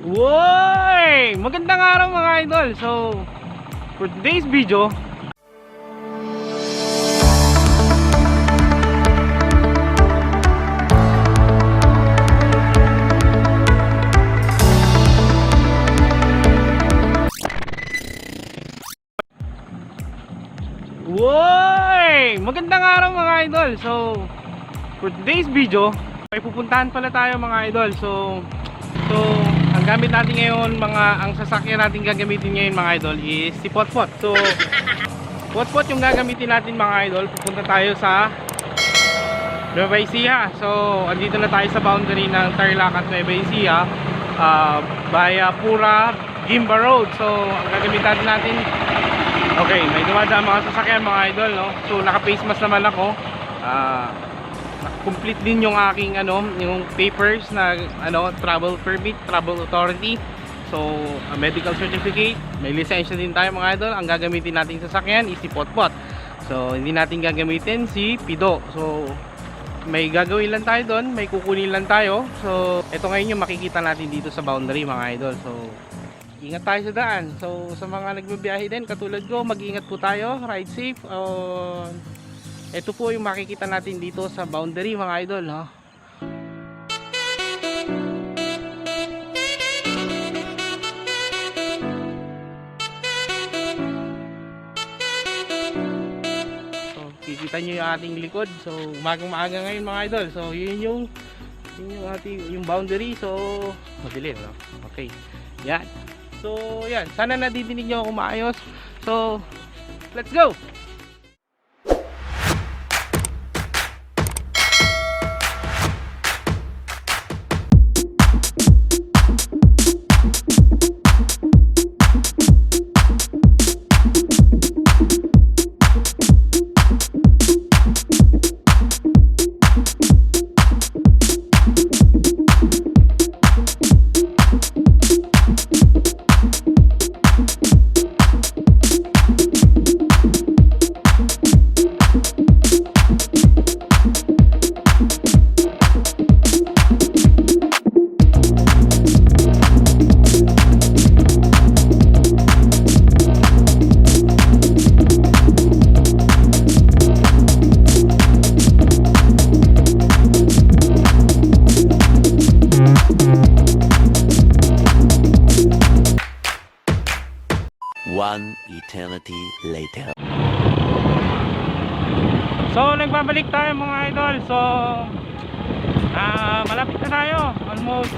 Woy! Magandang araw mga idol. So, for today's video, woy! Magandang araw mga idol. So, for today's video, may pupuntahan pala tayo mga idol. So, ang gamit natin ngayon, ang sasakyan natin gagamitin ngayon mga idol is si Potpot. So, Potpot yung gagamitin natin mga idol. Pupunta tayo sa Nueva Ecija. So, andito na tayo sa boundary ng Tarlac at Nueva Ecija, via Pura Gimba Road. So, ang gagamitin natin, okay, may dumadaan mga sasakyan mga idol, no? So, naka-face mask naman ako. Complete din yung aking yung papers na travel permit, travel authority. So, a medical certificate, may lisensya din tayo mga idol. Ang gagamitin nating sasakyan is si Potpot. So, hindi natin gagamitin si Pido. So, may gagawin lang tayo doon, may kukunin lang tayo. So, ito ngayon yung makikita natin dito sa boundary mga idol. So, ingat tayo sa daan. So, sa mga nagbibiyahe din katulad ko, mag-ingat po tayo, ride safe. Ito po yung makikita natin dito sa boundary mga idol, no? So, kikita nyo yung ating likod. So, umagang maaga ngayon mga idol. So, yun yung ating boundary. So, madilim, no? Okay. Yan. So, yan. Sana nadidinig nyo ako maayos. So, let's go! One eternity later. So, nagbabalik tayo mga idol. So, malapit na tayo. Almost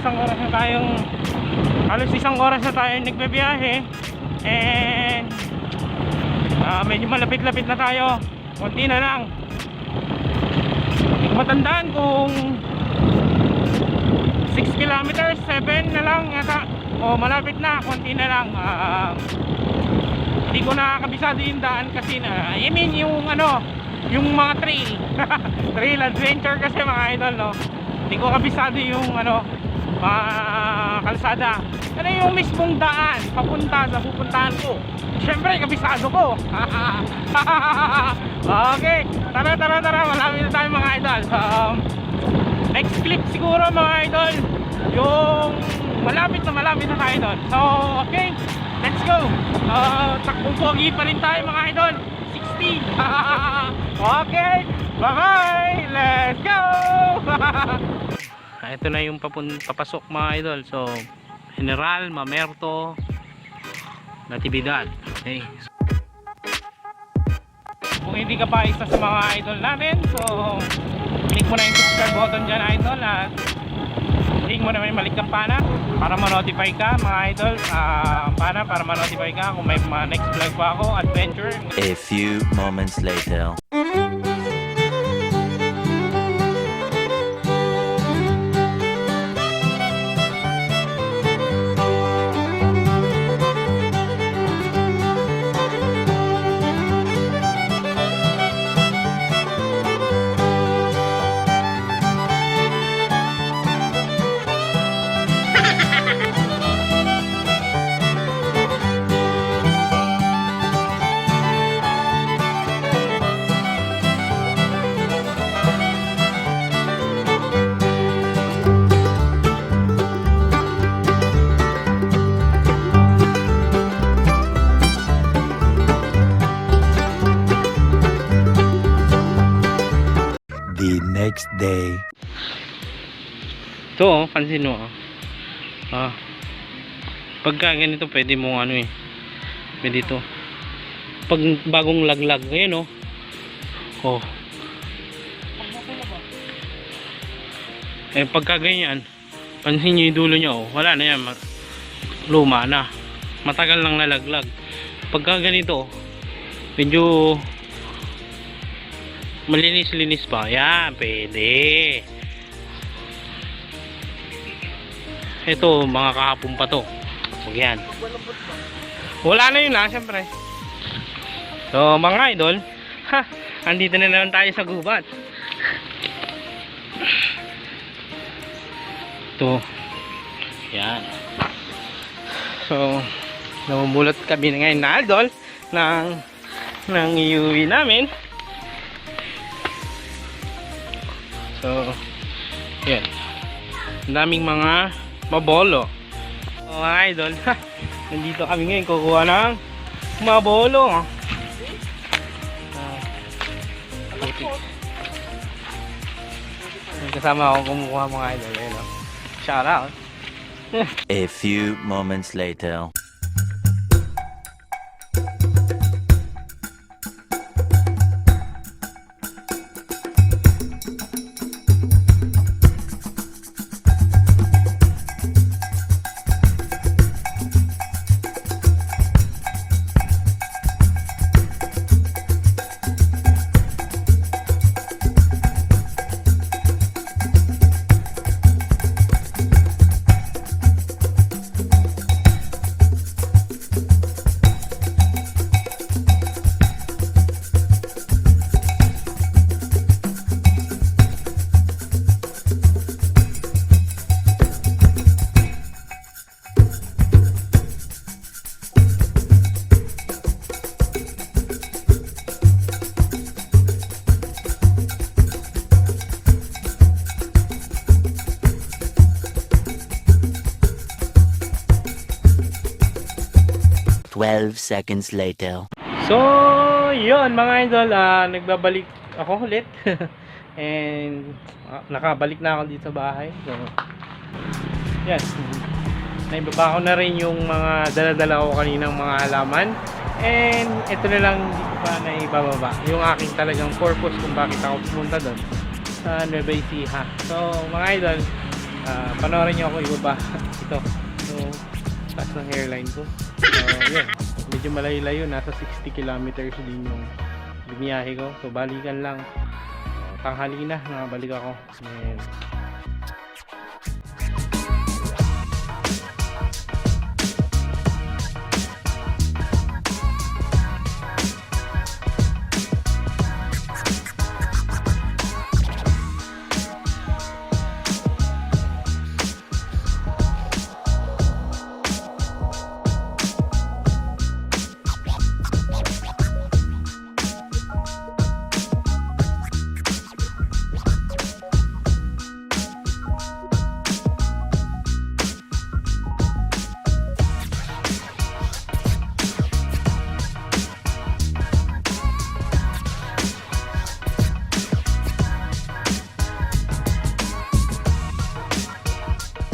halos isang oras na tayo nagbabiyahe. And medyo malapit-lapit na tayo. Konti na lang. Hindi ko matandaan kung 6 kilometers, 7 na lang yata. O malapit na, konti na lang. Hindi ko nakakabisado yung daan kasi yung mga trail trail adventure kasi mga idol, no? Hindi ko kabisado yung mga kalsada. Ano yung mismong daan papunta sa pupuntahan ko, syempre kabisado ko. Okay, tara, malapit na tayo mga idol. Next clip siguro mga idol, yung malapit na tayo doon. So, okay, let's go. Takbong pogi pa rin tayo mga idol. 60. Okay, bye-bye. Let's go. Ito na yung papasok mga idol. So, General Mamerto Natividad. Okay. Kung hindi ka pa isa sa mga idol natin, so click mo na yung subscribe button dyan idol, at click mo na yung malik kampana para ma-notify ka mga idol. Para ma-notify ka kung may mga next vlog pa ako, adventure. A few moments later. next day. Ito oh, pansin mo oh. Pagka ganito pwede mo ano eh. Pwede ito. Pag bagong laglag ngayon oh. Oh. Eh pagka ganyan, pansin nyo yung dulo niya oh. Wala na yan. Luma na. Matagal nang nalaglag. Pagka ganito, medyo malinis-linis pa. Yan, pwede. Ito, mga kahapon pa to. Huwag yan. Wala na yun syempre. So, mga idol, andito na naman tayo sa gubat. Ito. Yan. So, namumulot kami na ngayon na idol ng iuwi namin. So, yan. Ang daming mga mabolo. So, mga idol, nandito kami ngayon kukuha ng mabolo. Kasama ako kumukuha mga idol. Ayun, oh. Shout out. A few moments later. Twelve seconds later. So, yun mga idol, nagbabalik ako ulit. And nakabalik na ako dito sa bahay. So, yan. Naibaba ko na rin yung mga dala-dala ko kaninang mga halaman. And ito na lang hindi ko pa naibababa. Yung aking talagang purpose kung bakit ako pumunta doon sa Nueva Ecija. So, mga idol, panoorin nyo ako ibaba ito. So, taas ng hairline ko. So, yun. Medyo malayo-layo. Nasa 60 kilometers din yung biniyahe ko. So, balikan lang. Tanghali na. Nakabalik ako. And,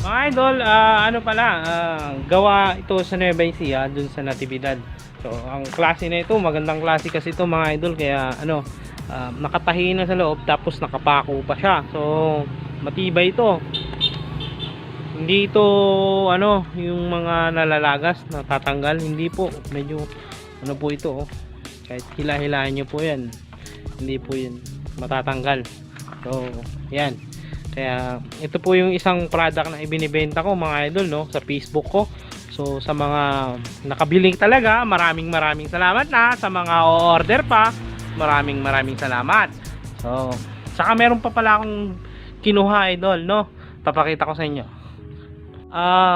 mga idol, ano pala, gawa ito sa Nueva Ecija, dun sa Natividad. So, ang klase na ito, magandang klase kasi ito mga idol, kaya ano, nakatahi na sa loob, tapos nakapako pa siya. So, matibay ito. Hindi ito, ano, yung mga nalalagas, natatanggal, hindi po. Medyo, ano po ito, oh. Kahit hila-hilahin nyo po yan, hindi po yun matatanggal. So, yan. Kaya ito po yung isang product na ibinibenta ko mga idol, no, sa Facebook ko. So sa mga nakabili talaga, maraming salamat na. Sa mga o-order pa, maraming salamat. So saka meron pa pala akong kinuha idol, no. Papakita ko sa inyo.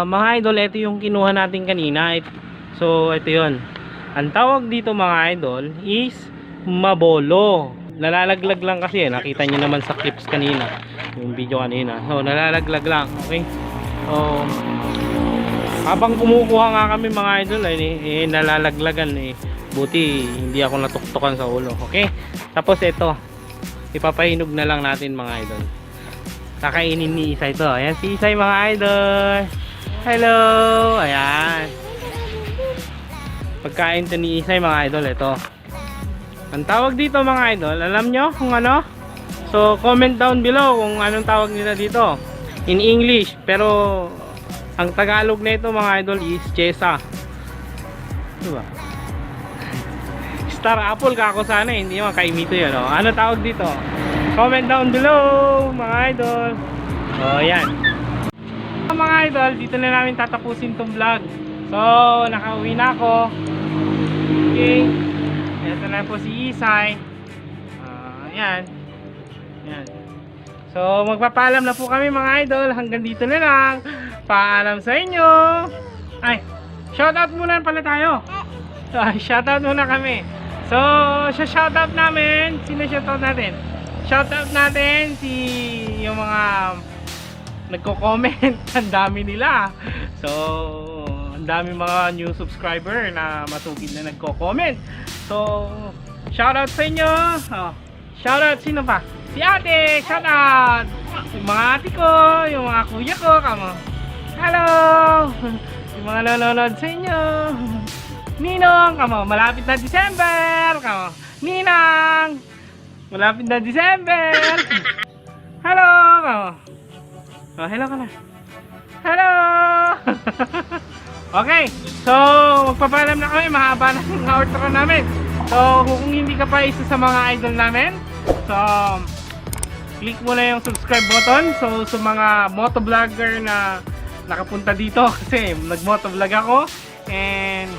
Mga idol, ito yung kinuha natin kanina. So ito yun. Ang tawag dito mga idol is mabolo. Nalalaglag lang kasi nakita nyo naman sa clips kanina, yung video kanina. So nalalaglag lang, okay. So habang kumukuha nga kami mga idol nalalaglagan buti hindi ako natuktukan sa ulo, okay. Tapos ito ipapahinog na lang natin mga idol. Kakainin ni Isay to. Ayan si Isay mga idol. Hello! Ayan. Pagkain to ni Isay mga idol, ito. Ang tawag dito mga idol, alam nyo kung ano? So comment down below kung anong tawag nila dito in English, pero ang Tagalog na ito mga idol is chesa. Diba? Star apple ka ako sana, hindi naman kaimito yun. Oh. Ano tawag dito? Comment down below mga idol. O yan mga idol, dito na namin tatapusin tong vlog. So nakauwi na ako. Okay, ito na po si Isay. Yan. Yan. So magpapaalam na po kami mga idol. Hanggang dito na lang. Paalam sa inyo. Ay, shoutout muna pala tayo. Shoutout muna kami. So sa shoutout namin, sino shoutout natin? Shoutout natin si yung mga nagko-comment. Ang dami nila. So ang dami mga new subscriber na masugid na nagko-comment. So shoutout sa inyo. Shoutout sino pa? Si ate, shoutout. Yung mga ate ko, yung mga kuya ko, kamo. Hello. Yung mga nanonood sa inyo. Ninong, kamo, malapit na December, kamo. Ninang, malapit na December. Hello, kamo. Oh, hello ka na. Hello. Okay, so magpapaalam na kami, mahaba na yung outro namin. So kung hindi ka pa isa sa mga idol namin, so click mo na yung subscribe button. So sa mga motovlogger na nakapunta dito, kasi nagmotovlog ako, and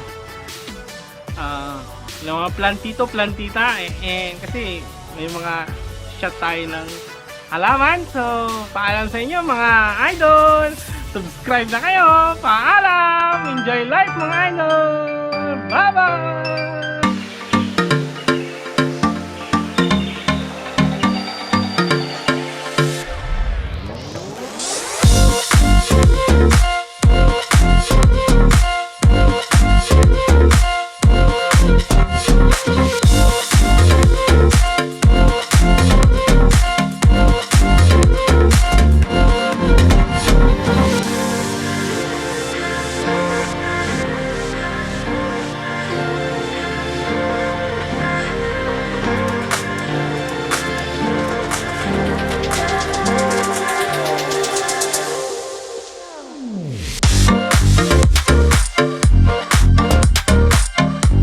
yung mga plantito, plantita, and kasi may mga shot tayo ng halaman. So paalam sa inyo mga idol, subscribe na kayo, paalam, enjoy life mga idol, bye bye.